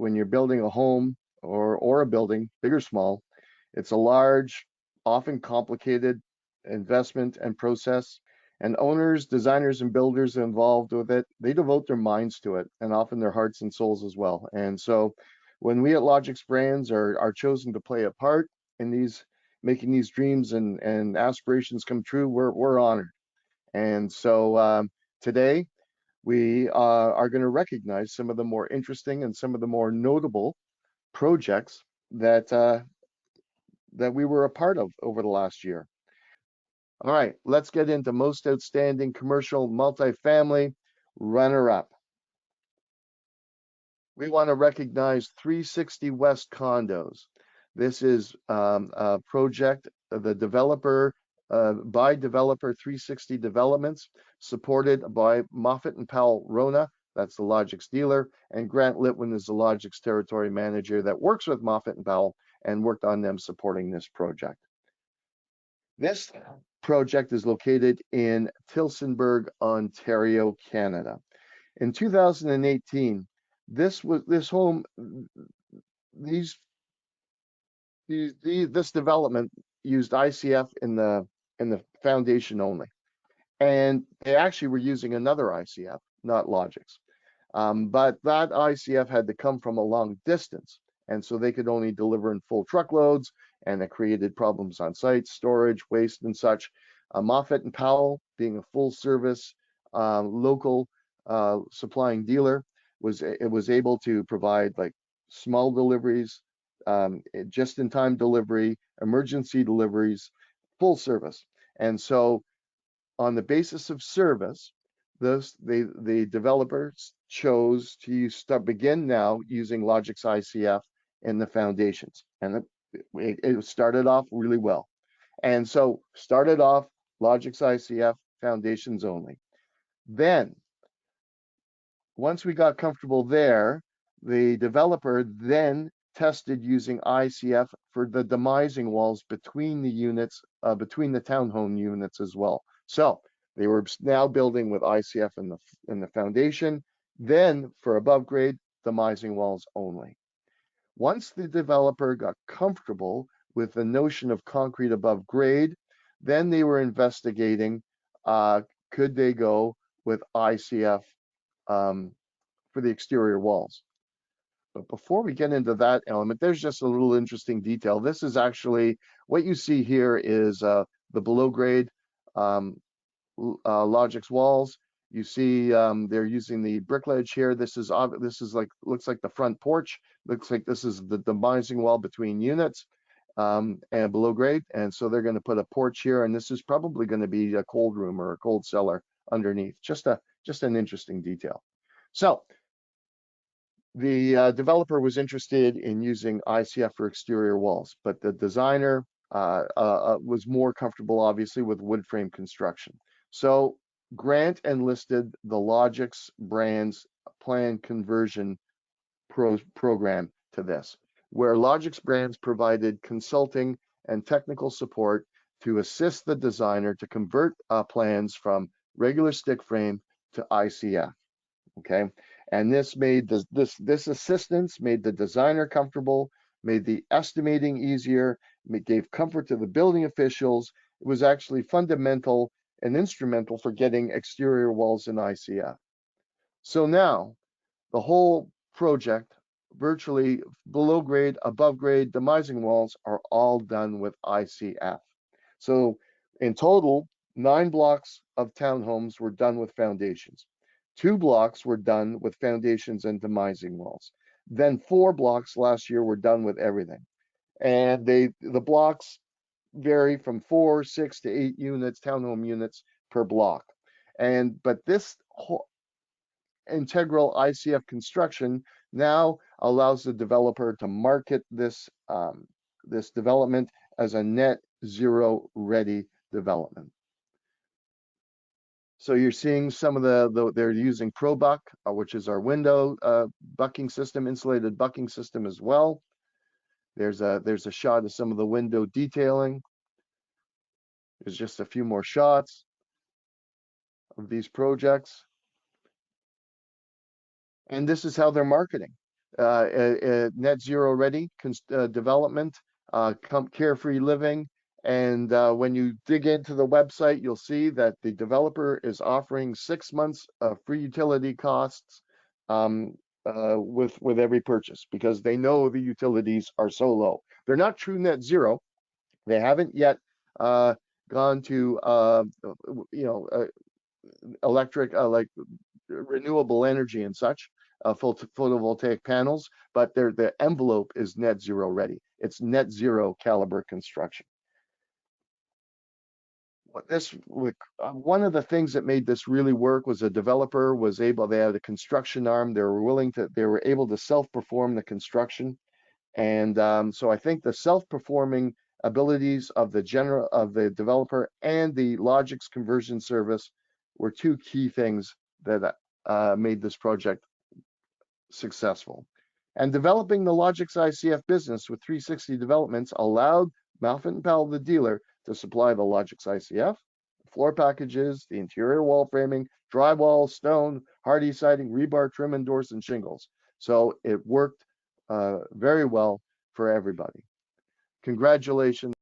when you're building a home or a building, big or small, it's a large, often complicated investment and process. And owners, designers, and builders involved with it, they devote their minds to it and often their hearts and souls as well. And so when we at Logix Brands are chosen to play a part in these, making these dreams and aspirations come true, we're honored. And so today we are going to recognize some of the more interesting and some of the more notable projects that we were a part of over the last year. All right, let's get into most outstanding commercial multifamily runner-up. We want to recognize 360 West Condos. This is a project, the developer, by developer 360 Developments, supported by Moffett and Powell Rona, that's the Logix dealer, and Grant Litwin is the Logix territory manager that works with Moffett and Powell and worked on them supporting this project. This project is located in Tillsonburg, Ontario, Canada. In 2018, this development used ICF in the foundation only, and they actually were using another ICF, not Logix. But that ICF had to come from a long distance, and so they could only deliver in full truckloads, and it created problems on site, storage, waste, and such. Moffett and Powell, being a full service local supplying dealer, was able to provide like small deliveries, just in time delivery, emergency deliveries, full service. And so on the basis of service, the developers chose to begin now using Logix ICF in the foundations, and it started off really well. And so started off Logix ICF foundations only. Then once we got comfortable there, the developer then tested using ICF for the demising walls between the units, between the townhome units as well. So they were now building with ICF in the foundation, then for above grade, demising walls only. Once the developer got comfortable with the notion of concrete above grade, then they were investigating, could they go with ICF for the exterior walls. But before we get into that element, there's just a little interesting detail. This is actually, what you see here is the below grade Logix walls. You see they're using the brickledge here. This is like, looks like the front porch. Looks like this is the demising wall between units and below grade. And so they're going to put a porch here, and this is probably going to be a cold room or a cold cellar underneath. Just an interesting detail. So the developer was interested in using ICF for exterior walls, but the designer was more comfortable, obviously, with wood frame construction. So Grant enlisted the Logix Brands plan conversion program to this, where Logix Brands provided consulting and technical support to assist the designer to convert plans from regular stick frame to ICF. Okay, and this made this assistance made the designer comfortable, made the estimating easier, it gave comfort to the building officials. It was actually fundamental and instrumental for getting exterior walls in ICF. So now the whole project, virtually below grade, above grade, demising walls, are all done with ICF. So in total, 9 blocks of townhomes were done with foundations. 2 blocks were done with foundations and demising walls. Then 4 blocks last year were done with everything. And the blocks vary from 4, 6 to 8 units, townhome units per block. But this whole integral ICF construction now allows the developer to market this this development as a net zero ready development. So you're seeing some of they're using ProBuck, which is our window bucking system, insulated bucking system as well. There's a shot of some of the window detailing. There's just a few more shots of these projects. And this is how they're marketing. net zero ready development, carefree living. And when you dig into the website, you'll see that the developer is offering 6 months of free utility costs um, with every purchase, because they know the utilities are so low. They're not true net zero. They haven't yet gone to you know electric like renewable energy and such, photovoltaic panels, but the envelope is net zero ready. It's net zero caliber construction. One of the things that made this really work was a developer was able, they had a construction arm, they were able to self-perform the construction. And so I think the self-performing abilities of the developer and the Logix conversion service were two key things that made this project successful. And developing the Logix ICF business with 360 developments allowed Malfit & Powell, the dealer, to supply the Logix ICF, floor packages, the interior wall framing, drywall, stone, hardy siding, rebar, trim and doors, and shingles. So it worked very well for everybody. Congratulations.